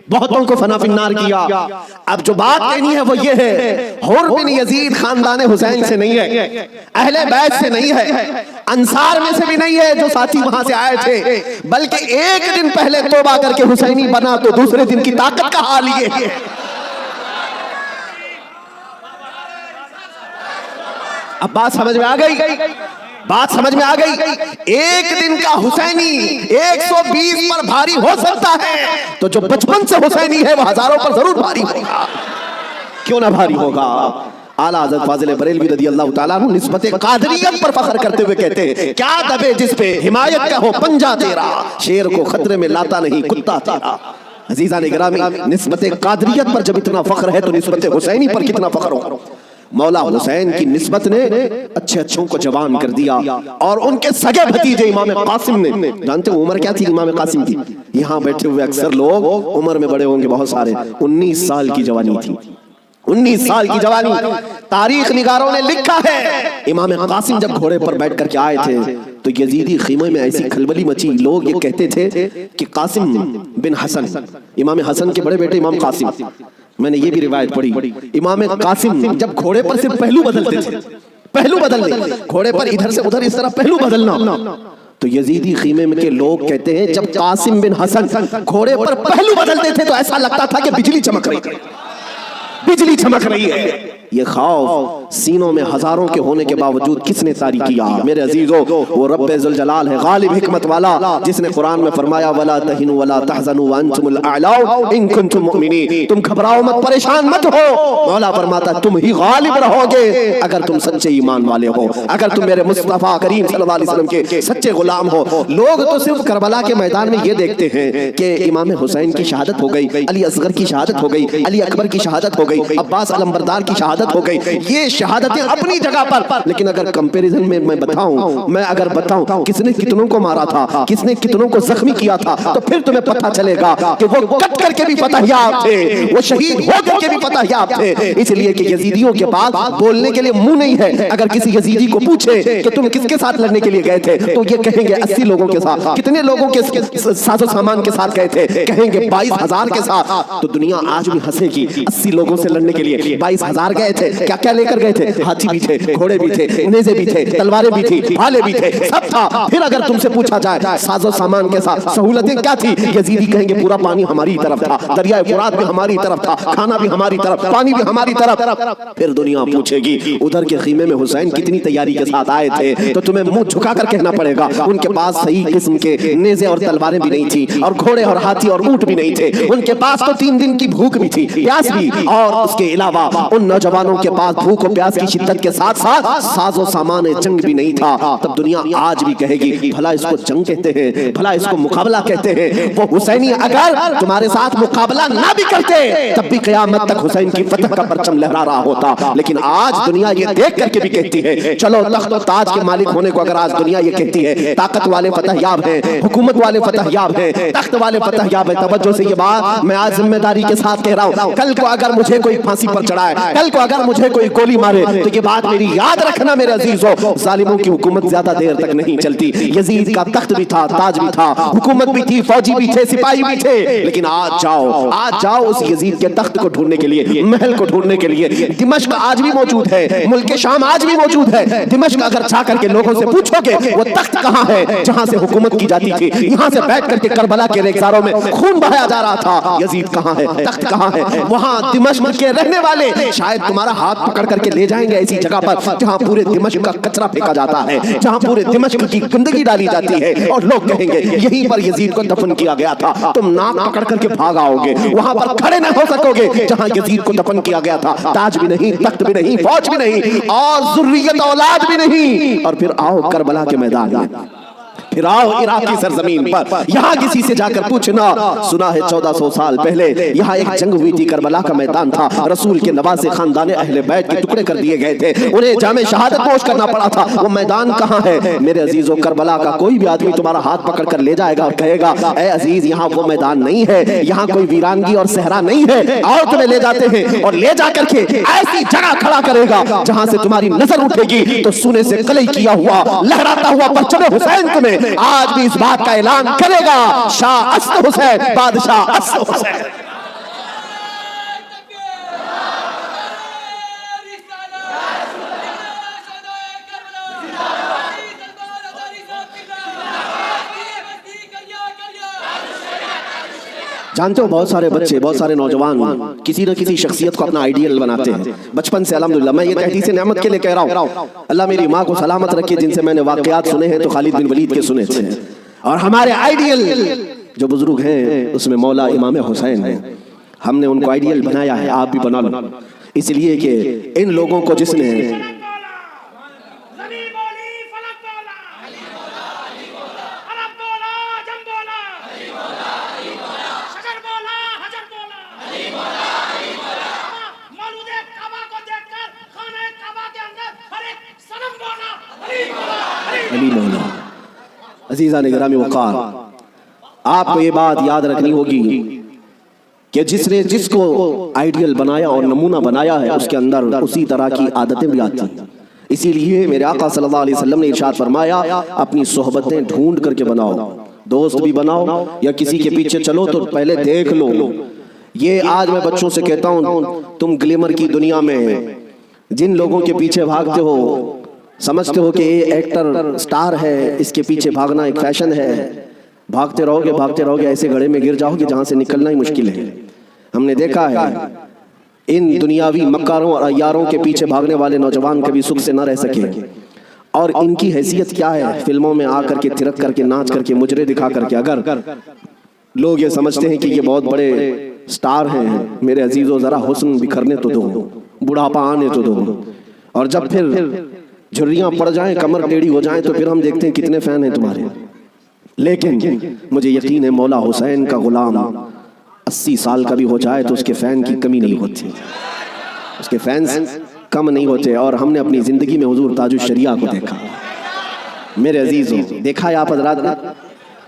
بہتوں کو فنا فی النار کیا۔ اب جو بات کہنی ہے وہ یہ ہے، حر بن یزید خاندان حسین سے نہیں ہے، اہل بیت سے نہیں ہے، انصار میں سے بھی نہیں ہے جو ساتھی وہاں سے آئے تھے، بلکہ ایک دن پہلے توبہ کر کے حسینی بنا تو دوسرے دن کی طاقت کا حال یہ ہے۔ اب بات سمجھ میں آ گئی، بات سمجھ میں آ گئی۔ ایک دن کا حسینی 120 پر بھاری ہو سکتا ہے تو جو بچپن سے حسینی ہے وہ ہزاروں پر ضرور بھاری ہوگا، کیوں نہ بھاری ہوگا۔ اعلیٰ حضرت فاضل بریلوی رضی اللہ تعالیٰ عنہ نسبت قادریت پر فخر کرتے ہوئے کہتے ہیں، کیا دبے جس پہ حمایت کا ہو پنجہ تیرا، شیر کو خطرے میں لاتا نہیں کتا تیرا۔ عزیزان گرامی، نسبت قادریت پر جب اتنا فخر ہے تو نسبت حسینی پر کتنا فخر ہو۔ مولا حسین کی نسبت نے اچھے اچھوں کو جوان کر دیا، اور ان کے سگے بھتیجے امام قاسم نے، جانتے ہو عمر کیا تھی امام قاسم کی؟ یہاں بیٹھے ہوئے اکثر لوگ عمر میں بڑے ہوں گے بہت سارے، 19 سال کی جوانی تھی، 19 سال کی جوانی۔ تاریخ نگاروں نے لکھا ہے امام قاسم جب گھوڑے پر بیٹھ کر کے آئے تھے تو یزیدی خیمے میں ایسی کھلبلی مچی، لوگ یہ کہتے تھے کہ قاسم بن حسن، امام حسن کے بڑے بیٹے امام قاسم، میں نے یہ بھی روایت پڑھی، امام قاسم جب گھوڑے پر صرف پہلو بدلتے تھے، پہلو بدلنے، گھوڑے پر ادھر سے ادھر اس طرح پہلو بدلنا، تو یزیدی خیمے میں کے لوگ کہتے ہیں جب قاسم بن حسن گھوڑے پر پہلو بدلتے تھے تو ایسا لگتا تھا کہ بجلی چمک رہی ہے، بجلی چمک رہی ہے۔ یہ خوف سینوں میں ہزاروں کے ہونے کے باوجود کس نے طاری کیا؟ میرے عزیزو، وہ رب ذوالجلال ہے، غالب حکمت والا، جس نے قرآن میں فرمایا وَلَا تَهِنُوا وَلَا تَحْزَنُوا وَأَنْتُمُ الْأَعْلَوْنَ إِن كُنتُم مُؤْمِنِينَ، تم گھبراؤ مت، پریشان مت ہو، مولا فرماتا تم ہی غالب رہو گے اگر تم سچے ایمان والے ہو، اگر تم میرے مصطفیٰ کریم صلی اللہ علیہ وسلم کے سچے غلام ہو۔ لوگ تو صرف کربلا کے میدان میں یہ دیکھتے ہیں کہ امام حسین کی شہادت ہو گئی، علی اصغر کی شہادت ہو گئی، علی اکبر کی شہادت ہو گئی، عباس علمبردار کی شہادت شہادت ہو گئی. یہ شہادتیں اپنی جگہ پر, لیکن اگر کمپیریزن میں میں اگر بتاؤں کس نے کتنوں کو مارا تھا, کس نے کتنوں کو زخمی کیا تھا, تو پھر تمہیں پتہ چلے گا کہ وہ کٹ کر کے بھی فتح یاب تھے, وہ شہید ہو کر کے بھی فتح یاب تھے. اس لیے کہ یزیدیوں کے پاس بولنے کے لیے منہ نہیں ہے. اگر کسی یزیدی کو پوچھے کہ تم کس کے ساتھ لڑنے کے لیے گئے تھے, تو یہ کہیں گے 80 لوگوں کے ساتھ. کتنے لوگوں کے ساز و سامان کے ساتھ گئے تھے, کہیں گے 22,000 کے ساتھ. تو دنیا آج بھی ہنسے گی, 80 لوگوں سے لڑنے کے لیے 22,000 گئے تھے. کیا کیا لے کر گئے تھے؟ ہاتھی بھی تھے, گھوڑے بھی تھے, نیزے بھی تھے, تلواریں بھی تھی, بھالے بھی تھے, سب تھا. پھر اگر تم سے پوچھا جائے ساز و سامان کے ساتھ سہولتیں کیا تھی, یزیدی کہیں گے پورا پانی ہماری طرف تھا, دریائے فرات بھی ہماری طرف تھا, کھانا بھی ہماری طرف, پانی بھی ہماری طرف. پھر دنیا پوچھے گی ادھر کے خیمے میں حسین کتنی تیاری کے ساتھ آئے تھے, تو تمہیں منہ جھکا کر کہنا پڑے گا ان کے پاس صحیح قسم کے نیزے اور تلواریں بھی نہیں تھی, اور گھوڑے اور ہاتھی اور اونٹ بھی نہیں تھے. ان کے پاس تو 3 دن کی بھوک بھی تھی, پیاس بھی, اور اس کے علاوہ ان نوجوانوں کے پاس بھوک و پیاس کی شدت کے ساتھ ساتھ ساز و سامان جنگ بھی نہیں تھا. تب دنیا آج بھی کہے گی بھلا اس کو جنگ کہتے ہیں, بھلا اس کو مقابلہ کہتے ہیں. وہ حسینی اگر تمہارے ساتھ مقابلہ نہ بھی کرتے تب بھی قیامت تک حسین کی فتح کا پرچم لہرا رہا ہوتا. لیکن آج دنیا یہ دیکھ کر کے بھی کہتی ہے, چلو تخت و تاج کے مالک ہونے کو اگر آج دنیا یہ کہتی ہے, طاقت والے فتح یاب ہیں, حکومت والے فتح یاب ہیں, تخت والے فتح یاب ہیں. توجہ سے یہ بات میں آج ذمہ داری کے ساتھ کہہ رہا ہوں, کل کو اگر مجھے کوئی پھانسی پر چڑھائے, کل کو اگر مجھے کوئی گولی مارے, تو یہ بات میری یاد رکھنا میرے عزیزو, ظالموں کی حکومت زیادہ دیر تک نہیں چلتی. یزید کا تخت بھی تھا, تاج بھی تھا, حکومت بھی تھی, فوجی بھی تھے, سپاہی بھی تھے, لیکن آج جاؤ اس یزید کے تخت کو ڈھونڈنے کے لیے, محل کو ڈھونڈنے کے لیے. دمشق آج بھی موجود ہے, ملک شام آج بھی موجود ہے. دمشق اگر جا کر کے لوگوں سے پوچھو گے وہ تخت کہاں ہے جہاں سے حکومت کی جاتی تھی, یہاں سے بیٹھ کر کے کربلا کے ریگزاروں میں خون بہایا جا رہا تھا, یزید کہاں ہے, تخت کہاں ہے, وہاں دمشق کے رہنے والے شاید تمہارا ہاتھ پکڑ کر کے لے جائیں گے ایسی جگہ پر جہاں پورے دمشق کا کچرا پھینکا جاتا ہے, جہاں پورے دمشق کی گندگی ڈالی جاتی ہے, اور لوگ کہیں گے یہیں پر یزید کو دفن کیا گیا تھا. تم ناک پکڑ کر کے بھاگ آؤ گے, وہاں پر کھڑے نہ ہو سکو گے جہاں یزید کو دفن کیا گیا تھا. تاج بھی نہیں, تخت بھی نہیں, فوج بھی نہیں, اور ذریت اولاد بھی نہیں. اور پھر آؤ کربلا کے میدان میں, پھر آؤ عراق کی سرزمین پر, یہاں کسی سے جا کر پوچھنا, سنا ہے 1400 سال پہلے یہاں ایک جنگ ہوئی تھی, کربلا کا میدان تھا, رسول کے نواسے خاندان اہل بیت کے ٹکڑے کر دیے گئے تھے, انہیں جام شہادت پوش کرنا پڑا تھا. وہ میدان کہاں ہے میرے عزیزو؟ کربلا کا کوئی بھی آدمی تمہارا ہاتھ پکڑ کر لے جائے گا اور کہے گا اے عزیز یہاں وہ میدان نہیں ہے, یہاں کوئی ویرانگی اور صحرا نہیں ہے, اور تمہیں لے جاتے ہیں, اور لے جا کر کے ایسی جگہ کھڑا کرے گا جہاں سے تمہاری نظر اٹھے گی تو سونے سے کلئی کیا ہوا لہراتا ہوا پرچم حسین تمہیں آج بھی اس بات کا اعلان کرے گا, شاہ اسد حسین, بادشاہ اسد حسین. جانتے ہو بہت سارے بچے, بہت سارے نوجوان کسی نہ کسی شخصیت کو اپنا آئیڈیل بناتے ہیں بچپن سے. الحمدللہ میں یہ تحدیث نعمت کے لیے کہہ رہا ہوں, اللہ میری ماں کو سلامت رکھے, جن سے میں نے واقعات سنے ہیں تو خالد بن ولید کے سنے تھے, اور ہمارے آئیڈیل جو بزرگ ہیں اس میں مولا امام حسین ہیں. ہم نے ان کو آئیڈیل بنایا ہے, آپ بھی بنا لو, اس لیے کہ ان لوگوں کو جس نے علی مولا. عزیزان گرامی وقار, آپ کو یہ بات یاد رکھنی ہوگی کہ جس نے جس کو آئیڈیل بنایا اور نمونہ بنایا ہے اس کے اندر اسی طرح کی عادتیں بھی آتی ہیں. اسی لیے میرے آقا صلی اللہ علیہ وسلم نے ارشاد فرمایا اپنی صحبتیں ڈھونڈ کر کے بناؤ, دوست بھی بناؤ یا کسی کے پیچھے چلو تو پہلے دیکھ لو. یہ آج میں بچوں سے کہتا ہوں, تم گلیمر کی دنیا میں جن لوگوں کے پیچھے بھاگتے ہو سمجھتے ہو کہ یہ ایکٹر سٹار ہے, اس کے پیچھے بھاگنا ایک فیشن ہے, بھاگتے رہو گے ایسے گڑھے میں گر جاؤ گے جہاں سے نکلنا ہی مشکل ہے. ہم نے دیکھا ہے ان دنیاوی مکاروں اور عیاروں کے پیچھے بھاگنے والے نوجوان کبھی سکھ سے نہ رہ سکے, اور ان کی حیثیت کیا ہے, فلموں میں آ کر کے تھرک کر کے ناچ کر کے مجرے دکھا کر کے اگر لوگ یہ سمجھتے ہیں کہ یہ بہت بڑے سٹار ہیں, میرے عزیزو ذرا حسن بکھرنے تو دو, بڑھاپا آنے تو دو, اور جب پھر جھریاں پڑ جائیں, کمر ٹیڑھی ہو جائیں, تو پھر ہم دیکھتے ہیں کتنے فین ہیں تمہارے. لیکن مجھے یقین ہے مولا حسین کا غلام 80 سال کا بھی ہو جائے تو اس کے فین کی کمی نہیں ہوتی, اس کے فینز کم نہیں ہوتے، اور ہم نے اپنی زندگی میں حضور تاج الشریعہ کو دیکھا۔ میرے عزیزوں، دیکھا ہے آپ حضرات نے،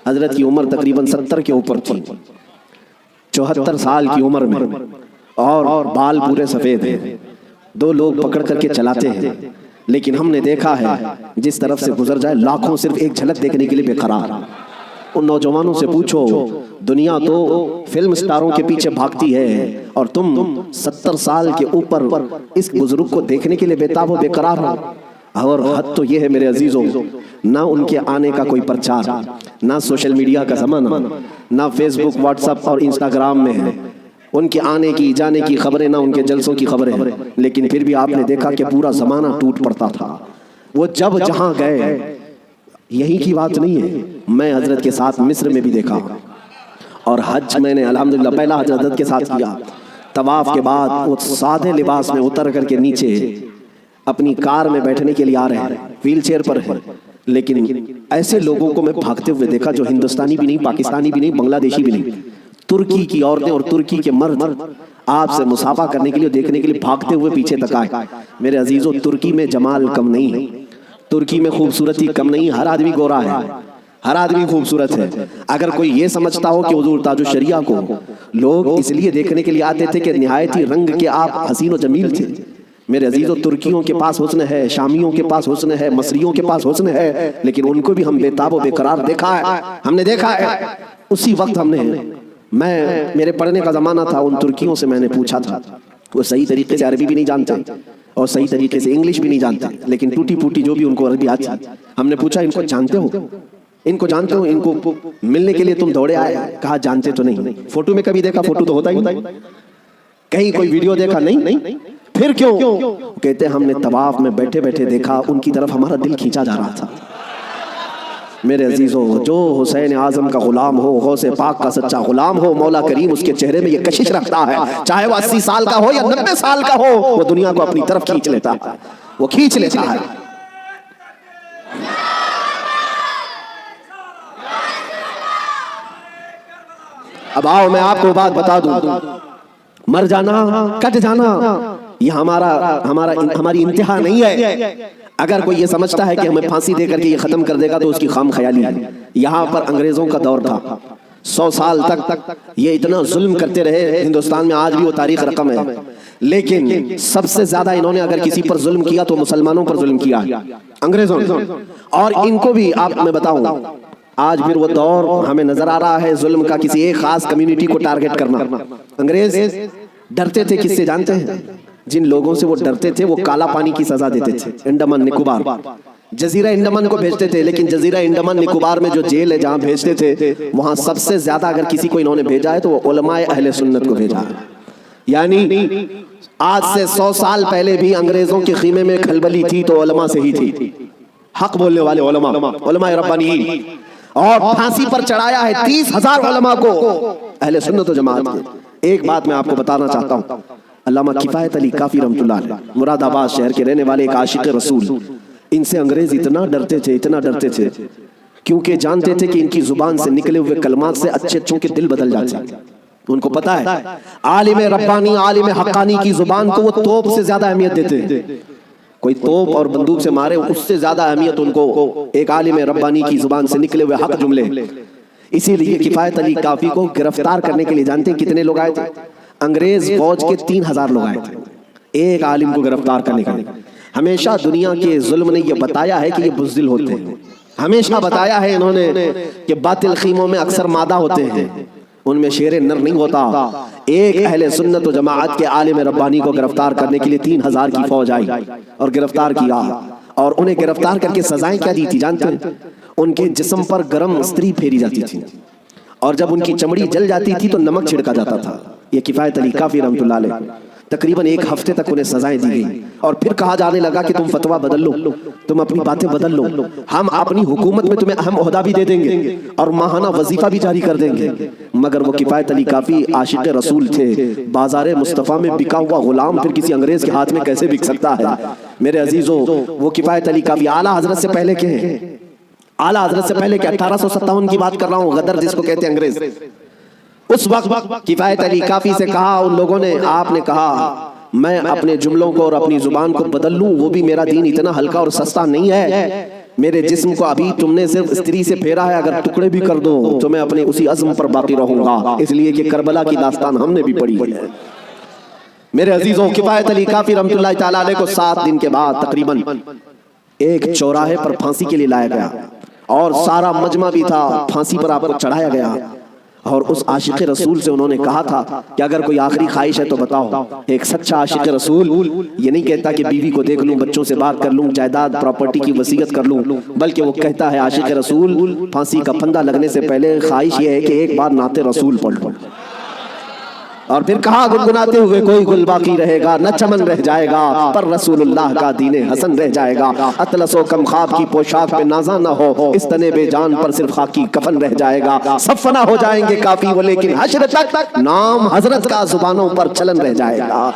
حضرت کی عمر تقریباً 70 کے اوپر تھی، 74 سال کی عمر میں، اور بال پورے سفید ہیں، 2 لوگ پکڑ کر کے چلاتے ہیں، لیکن ہم نے دیکھا ہے جس طرف سے گزر جائے لاکھوں صرف ایک جھلک دیکھنے کے لیے بے قرار۔ ان نوجوانوں سے پوچھو، دنیا تو فلم سٹاروں کے پیچھے بھاگتی ہے اور تم 70 سال کے اوپر اس بزرگ کو دیکھنے کے لیے بےتاب و بے قرار ہو۔ اور حد تو یہ ہے میرے عزیزوں، نہ ان کے آنے کا کوئی پرچار، نہ سوشل میڈیا کا زمانہ، نہ فیس بک، واٹس ایپ اور انسٹاگرام میں ہے ان کے آنے کی جانے کی خبریں، نہ ان کے جلسوں کی خبریں، لیکن پھر بھی آپ نے دیکھا کہ پورا زمانہ ٹوٹ پڑتا تھا۔ وہ جب جہاں گئے، یہی کی بات نہیں ہے، میں حضرت کے ساتھ مصر میں بھی دیکھا، اور حج میں نے الحمدللہ پہلا حج حضرت کے ساتھ کیا۔ طواف کے بعد وہ سادے لباس میں اتر کر کے نیچے اپنی کار میں بیٹھنے کے لیے آ رہے ہیں، ویل چیئر پر ہے، لیکن ایسے لوگوں کو میں بھاگتے ہوئے دیکھا جو ہندوستانی بھی نہیں، پاکستانی بھی نہیں، بنگلہ دیشی بھی نہیں، ترکی کی عورتیں اور ترکی کے مرد آپ سے مصافحہ کرنے کے لیے، دیکھنے کے لیے بھاگتے ہوئے پیچھے تک آئے۔ میرے عزیزوں، ترکی میں جمال کم نہیں، ترکی میں خوبصورتی کم نہیں، ہر آدمی گورا ہے، ہر آدمی خوبصورت ہے۔ اگر کوئی یہ سمجھتا ہو کہ حضور تاج الشریعہ کو لوگ اس لیے دیکھنے کے لیے آتے تھے کہ نہایت ہی رنگ کے آپ حسین و جمیل تھے، میرے عزیزوں، ترکیوں کے پاس حسن ہے، شامیوں کے پاس حسن ہے، مصریوں کے پاس حسن ہے، لیکن ان کو بھی ہم بےتاب و بے قرار دیکھا ہے، ہم نے دیکھا ہے۔ اسی وقت ہم نے، میرے پڑھنے کا زمانہ تھا، ان ترکیوں سے میں نے پوچھا تھا، وہ صحیح طریقے سے عربی بھی نہیں جانتے اور صحیح طریقے سے انگلش بھی نہیں جانتے، لیکن ٹوٹی پھوٹی جو بھی ان کو عربی آتی۔ ہم نے پوچھا، ان کو جانتے ہو؟ ان کو جانتے ہو؟ ان کو ملنے کے لیے تم دوڑے آئے؟ کہا جانتے تو نہیں، فوٹو میں کبھی دیکھا، فوٹو تو ہوتا ہی نہیں، کہیں کوئی ویڈیو دیکھا نہیں، پھر کیوں؟ کہتے ہم نے طواف میں بیٹھے بیٹھے دیکھا، ان کی طرف ہمارا دل کھینچا جا رہا تھا۔ میرے عزیزوں، جو حسین اعظم کا غلام ہو، غوث پاک کا سچا غلام ہو، مولا کریم اس کے چہرے میں یہ کشش رکھتا ہے، چاہے وہ 80 سال کا ہو یا 90 سال کا ہو، وہ دنیا کو اپنی طرف کھینچ لیتا ہے، وہ کھینچ لیتا ہے۔ اب آؤ میں آپ کو بات بتا دوں، مر جانا، کٹ جانا، یہ ہماری انتہا نہیں ہے۔ اگر کوئی یہ سمجھتا ہے کہ ہمیں پھانسی دے کر کے یہ ختم کر دے گا تو اس کی خام خیالی ہے۔ یہاں پر انگریزوں کا دور تھا، 100 سال تک یہ اتنا ظلم کرتے رہے، ہندوستان میں آج بھی وہ تاریخ رقم ہے، لیکن سب سے زیادہ انہوں نے اگر کسی پر ظلم کیا تو مسلمانوں پر ظلم کیا انگریزوں نے، اور ان کو بھی آپ میں بتاؤں، آج پھر وہ دور ہمیں نظر آ رہا ہے ظلم کا، کسی ایک خاص کمیونٹی کو ٹارگٹ کرنا۔ انگریز ڈرتے تھے کس سے جانتے ہیں؟ جن لوگوں سے وہ ڈرتے تھے وہ کالا پانی کی سزا دیتے تھے۔ انڈمان نکوبار، جزیرہ انڈمان کو بھیجتے تھے، لیکن جزیرہ انڈمان نکوبار میں جو جیل ہے جہاں بھیجتے تھے، وہاں سب سے زیادہ اگر کسی کو انہوں نے بھیجا ہے تو وہ علماء اہل سنت کو بھیجا ہے۔ یعنی آج سے 100 سال پہلے بھی انگریزوں کے خیمے میں کھلبلی تھی تو علماء سے ہی تھی، حق بولنے والے علماء، علماء ربانیین، اور پھانسی پر چڑھایا ہے 30,000 علماء کو اہل سنت و جماعت کے۔ ایک بات میں آپ کو بتانا چاہتا ہوں، علامہ کفایت علی کافی رحمۃ اللہ علیہ، مراد آباد شہر کے رہنے والے ایک عاشق رسول، ان سے انگریز اتنا ڈرتے تھے، اتنا ڈرتے تھے، کیونکہ جانتے تھے کہ ان کی زبان سے نکلے ہوئے کلمات سے اچھے اچھوں کے دل بدل جاتے ہیں۔ ان کو پتا ہے عالم ربانی، عالم حقانی کی زبان کو وہ توپ سے زیادہ اہمیت دیتے ہیں، کوئی توپ اور بندوق سے مارے اس سے زیادہ اہمیت ان کو ایک عالم ربانی کی زبان سے نکلے ہوئے حق جملے۔ اسی لیے کفایت علی کافی کو گرفتار کرنے کے لیے جانتے ہیں کتنے لوگ آئے تھے؟ انگریز فوج کے 3,000 لوگ آئے تھے ایک عالم کو گرفتار کرنے کے لیے۔ ہمیشہ دنیا کے ظلم نے یہ بتایا ہے کہ یہ بزدل ہوتے ہیں، ہمیشہ بتایا ہے انہوں نے کہ باطل خیموں میں اکثر مادہ ہوتے ہیں، ان میں شیر نر نہیں ہوتا۔ ایک اہل سنت و جماعت کے عالم ربانی کو گرفتار کرنے کے لیے 3,000 کی فوج آئی اور گرفتار کیا، اور انہیں گرفتار کر کے سزائیں کیا دی تھی جانتے ہیں؟ ان کے جسم پر گرم استری پھیری جاتی تھی، اور جب ان کی چمڑی جل جاتی تھی تو نمک چھڑکا جاتا تھا۔ یہ کفایت علی کافی رحمۃ اللہ علیہ، تقریباً 1 ہفتے تک انہیں سزائیں دی گئی، اور پھر کہا جانے لگا کہ تم فتویٰ بدل لو، تم اپنی باتیں بدل لو، ہم اپنی حکومت میں تمہیں اہم عہدہ بھی دے دیں گے اور ماہانہ وظیفہ بھی جاری کر دیں گے۔ مگر وہ کفایت علی کافی عاشق رسول تھے، بازار مصطفیٰ میں بکا ہوا غلام پھر کسی انگریز کے ہاتھ میں کیسے بک سکتا ہے؟ میرے عزیزوں، وہ کفایت علی کافی اعلیٰ حضرت سے پہلے کے ہیں، اعلیٰ حضرت سے پہلے کہ 1857 کی بات کر رہا ہوں، غدر جس کو کہتے ہیں انگریز، اس وقت کفایت علی کافی سے کہا ان لوگوں نے، آپ نے کہا میں اپنے جملوں کو اور اپنی زبان کو بدل لوں، وہ بھی میرا دین اتنا ہلکا اور سستا نہیں ہے۔ میرے جسم کو ابھی تم نے صرف استری سے پھیرا ہے، اگر ٹکڑے بھی کر دو تو میں اپنے اسی عزم پر باقی رہوں گا، اس لیے کہ کربلا کی داستان ہم نے بھی پڑھی ہے۔ میرے عزیزوں، کفایت علی کافی رحمۃ اللہ تعالیٰ علیہ کو 7 دن کے بعد تقریباً ایک چوراہے پر پھانسی کے لیے لایا گیا، اور سارا مجمع بھی تھا، پھانسی پر آپ کو چڑھایا گیا، اور اس عاشق رسول سے انہوں نے کہا تھا کہ اگر کوئی آخری خواہش ہے تو بتاؤ۔ ایک سچا عاشق رسول یہ نہیں کہتا کہ بیوی کو دیکھ لوں، بچوں سے بات کر لوں، جائیداد پراپرٹی کی وصیت کر لوں، بلکہ وہ کہتا ہے عاشق رسول پھانسی کا پھندا لگنے سے پہلے خواہش یہ ہے کہ ایک بار نعت رسول پڑھ لوں۔ اور پھر کہا گنگناتے ہوئے، کوئی گل باقی رہے گا نہ چمن رہ جائے گا، پر رسول اللہ کا دین حسن رہ جائے گا۔ اطلس و کم خواب کی پوشاک پہ نازا نہ ہو، اس تنے بے جان پر صرف خاکی کفن رہ جائے گا۔ سب فنا ہو جائیں گے کافی وہ، لیکن حشر تک نام حضرت کا زبانوں پر چلن رہ جائے گا۔